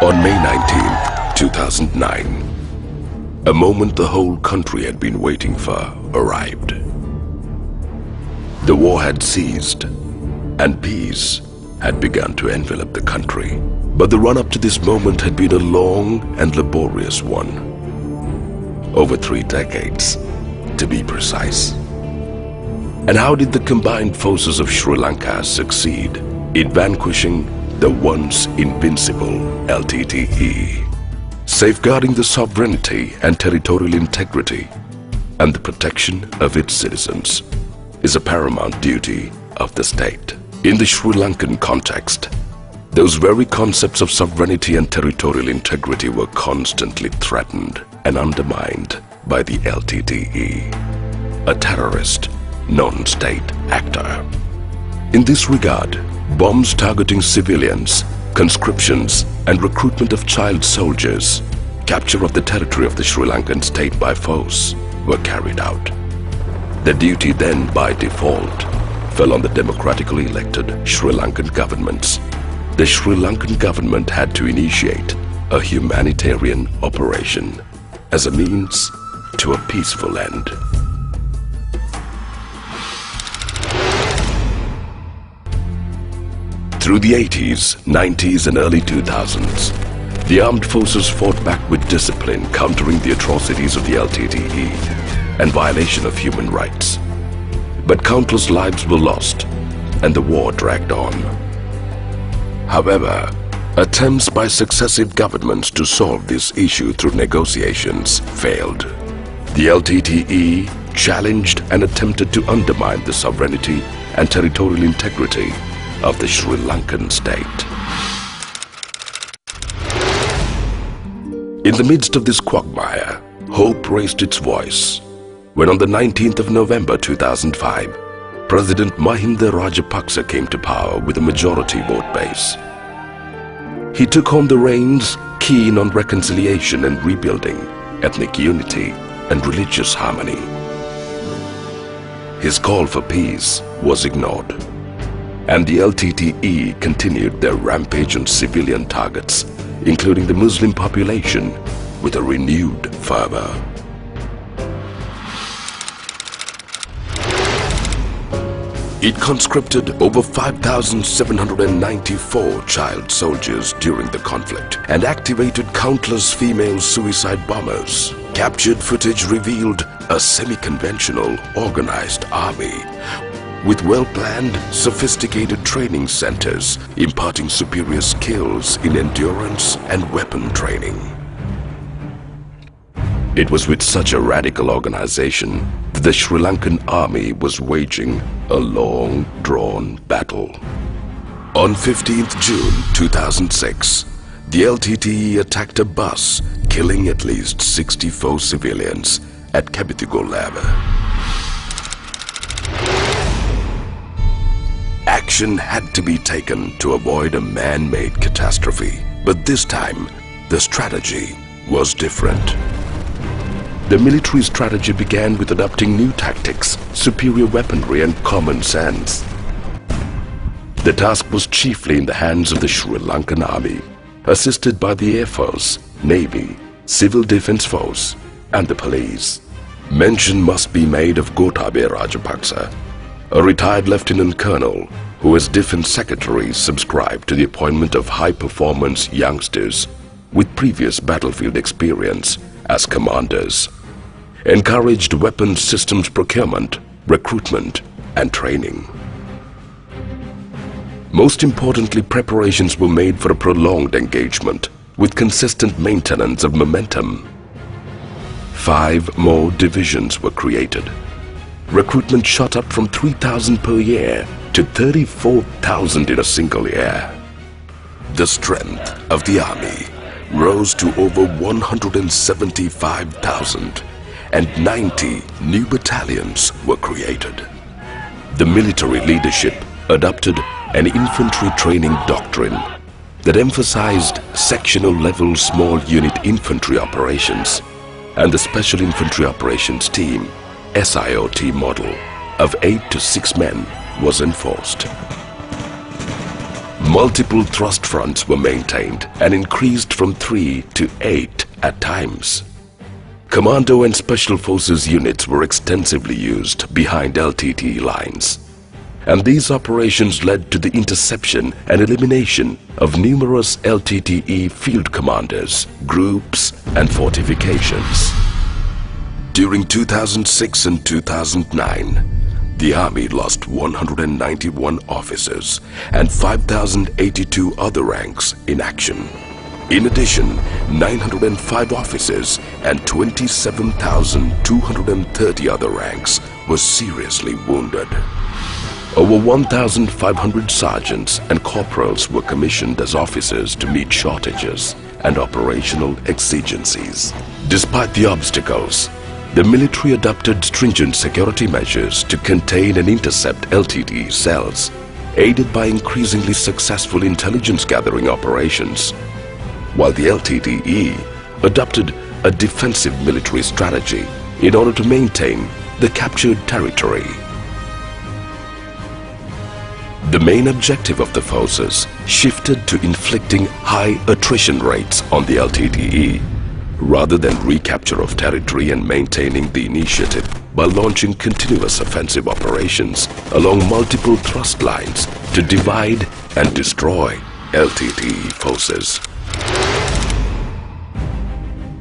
On May 19, 2009, a moment the whole country had been waiting for arrived. The war had ceased, and peace had begun to envelop the country. But the run-up to this moment had been a long and laborious one. Over 3 decades, to be precise. And how did the combined forces of Sri Lanka succeed in vanquishing the once invincible LTTE, safeguarding the sovereignty and territorial integrity and the protection of its citizens is a paramount duty of the state. In the Sri Lankan context, those very concepts of sovereignty and territorial integrity were constantly threatened and undermined by the LTTE, a terrorist, non-state actor. In this regard, bombs targeting civilians, conscriptions and recruitment of child soldiers, capture of the territory of the Sri Lankan state by force were carried out. The duty then, by default, fell on the democratically elected Sri Lankan governments. The Sri Lankan government had to initiate a humanitarian operation as a means to a peaceful end. Through the 80s, 90s and early 2000s, the armed forces fought back with discipline, countering the atrocities of the LTTE and violation of human rights. But countless lives were lost and the war dragged on. However, attempts by successive governments to solve this issue through negotiations failed. The LTTE challenged and attempted to undermine the sovereignty and territorial integrity of the Sri Lankan state. In the midst of this quagmire, hope raised its voice when on the 19th of November 2005, President Mahinda Rajapaksa came to power with a majority vote base. He took home the reins, keen on reconciliation and rebuilding, ethnic unity and religious harmony. His call for peace was ignored, and the LTTE continued their rampage on civilian targets, including the Muslim population, with a renewed fervor. It conscripted over 5,794 child soldiers during the conflict and activated countless female suicide bombers. Captured footage revealed a semi-conventional organized army with well-planned, sophisticated training centers imparting superior skills in endurance and weapon training. It was with such a radical organization that the Sri Lankan army was waging a long, drawn battle. On 15th June 2006, the LTTE attacked a bus, killing at least 64 civilians at Kabithigollava. Action had to be taken to avoid a man-made catastrophe, but this time the strategy was different. The military strategy began with adopting new tactics, superior weaponry and common sense. The task was chiefly in the hands of the Sri Lankan army, assisted by the Air Force, Navy, Civil Defence Force and the police. Mention must be made of Gotabaya Rajapaksa, a retired lieutenant colonel who as Defence Secretary subscribed to the appointment of high-performance youngsters with previous battlefield experience as commanders, encouraged weapons systems procurement, recruitment and training. Most importantly, preparations were made for a prolonged engagement with consistent maintenance of momentum. 5 more divisions were created. Recruitment shot up from 3,000 per year to 34,000 in a single year. The strength of the army rose to over 175,000 and 90 new battalions were created. The military leadership adopted an infantry training doctrine that emphasized sectional level small unit infantry operations, and the Special Infantry Operations Team SIOT model of 8 to 6 men was enforced. Multiple thrust fronts were maintained and increased from 3 to 8 at times. Commando and Special Forces units were extensively used behind LTTE lines. And these operations led to the interception and elimination of numerous LTTE field commanders, groups, and fortifications. During 2006 and 2009, the Army lost 191 officers and 5,082 other ranks in action. In addition, 905 officers and 27,230 other ranks were seriously wounded. Over 1,500 sergeants and corporals were commissioned as officers to meet shortages and operational exigencies. Despite the obstacles, the military adopted stringent security measures to contain and intercept LTTE cells, aided by increasingly successful intelligence gathering operations, while the LTTE adopted a defensive military strategy in order to maintain the captured territory. The main objective of the forces shifted to inflicting high attrition rates on the LTTE, rather than recapture of territory and maintaining the initiative by launching continuous offensive operations along multiple thrust lines to divide and destroy LTTE forces.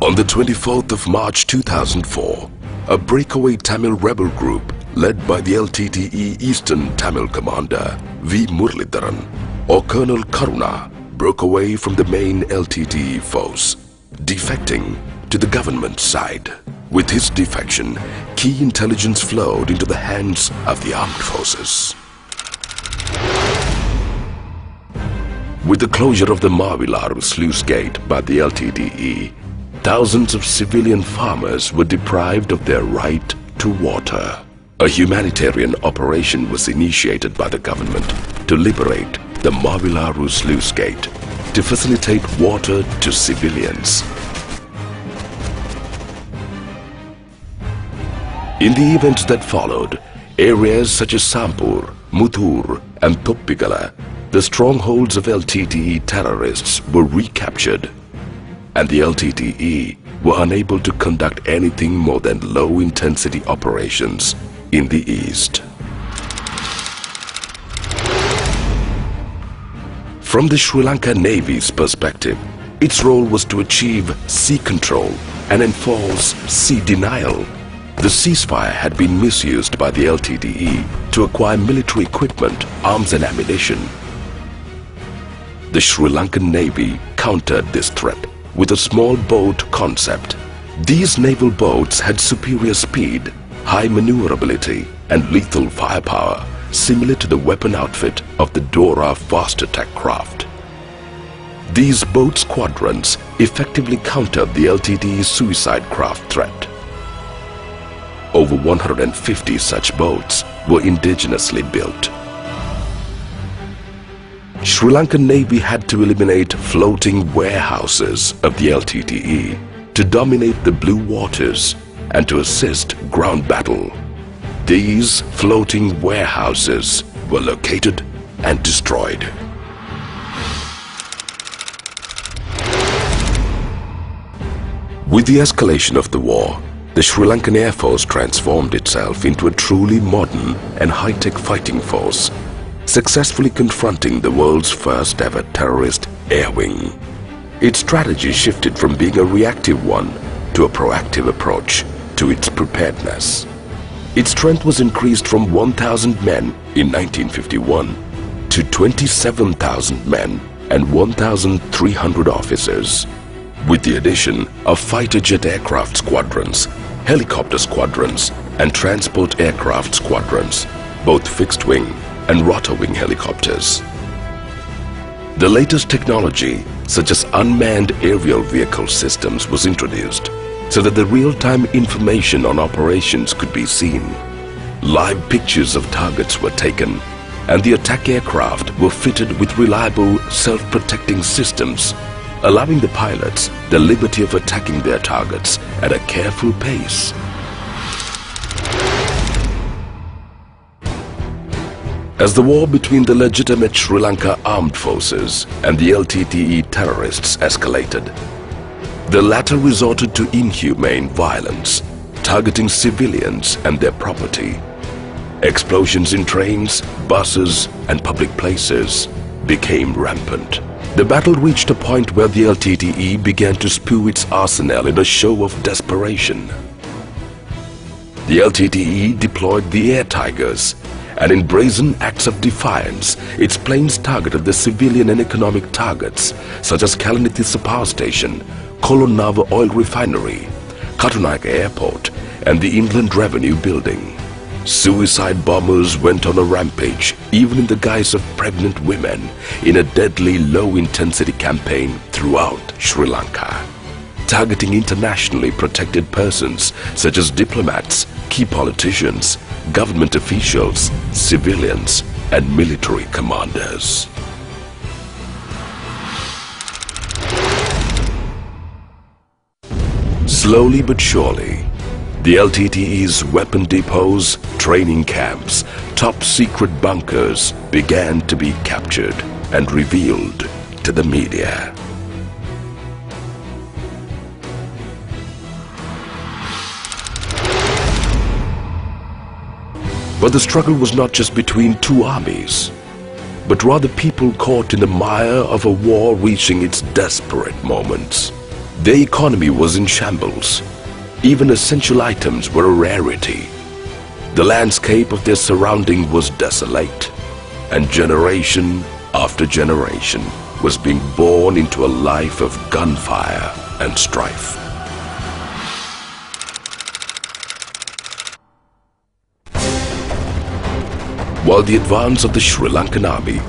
On the 24th of March 2004, a breakaway Tamil rebel group led by the LTTE Eastern Tamil commander V. Muralidharan or Colonel Karuna broke away from the main LTTE force, defecting to the government side. With his defection, key intelligence flowed into the hands of the armed forces. With the closure of the Mavilaru sluice gate by the LTTE, thousands of civilian farmers were deprived of their right to water. A humanitarian operation was initiated by the government to liberate the Mavilaru sluice gate to facilitate water to civilians. In the events that followed, areas such as Sampur, Muthur and Thoppikala, the strongholds of LTTE terrorists, were recaptured, and the LTTE were unable to conduct anything more than low-intensity operations in the east. From the Sri Lanka Navy's perspective, its role was to achieve sea control and enforce sea denial. The ceasefire had been misused by the LTTE to acquire military equipment, arms and ammunition. The Sri Lankan Navy countered this threat with a small boat concept. These naval boats had superior speed, high maneuverability and lethal firepower, similar to the weapon outfit of the Dora fast attack craft. These boat squadrons effectively countered the LTTE's suicide craft threat. Over 150 such boats were indigenously built. Sri Lankan Navy had to eliminate floating warehouses of the LTTE to dominate the blue waters and to assist ground battle. These floating warehouses were located and destroyed. With the escalation of the war, the Sri Lankan Air Force transformed itself into a truly modern and high-tech fighting force, successfully confronting the world's first ever terrorist air wing. Its strategy shifted from being a reactive one to a proactive approach to its preparedness. Its strength was increased from 1,000 men in 1951 to 27,000 men and 1,300 officers, with the addition of fighter jet aircraft squadrons, helicopter squadrons and transport aircraft squadrons, both fixed-wing and rotor-wing helicopters. The latest technology, such as unmanned aerial vehicle systems, was introduced so that the real-time information on operations could be seen. Live pictures of targets were taken, and the attack aircraft were fitted with reliable self-protecting systems, allowing the pilots the liberty of attacking their targets at a careful pace. As the war between the legitimate Sri Lanka armed forces and the LTTE terrorists escalated, the latter resorted to inhumane violence, targeting civilians and their property. Explosions in trains, buses, and public places became rampant. The battle reached a point where the LTTE began to spew its arsenal in a show of desperation. The LTTE deployed the air tigers, and in brazen acts of defiance, its planes targeted the civilian and economic targets such as Kalanithissa Power Station, Kolonava Oil Refinery, Katunayake Airport, and the Inland Revenue Building. Suicide bombers went on a rampage, even in the guise of pregnant women, in a deadly low-intensity campaign throughout Sri Lanka, targeting internationally protected persons such as diplomats, key politicians, government officials, civilians, and military commanders. Slowly but surely, the LTTE's weapon depots, training camps, top-secret bunkers began to be captured and revealed to the media. But the struggle was not just between two armies, but rather people caught in the mire of a war reaching its desperate moments. Their economy was in shambles. Even essential items were a rarity. The landscape of their surrounding was desolate, and generation after generation was being born into a life of gunfire and strife. While the advance of the Sri Lankan army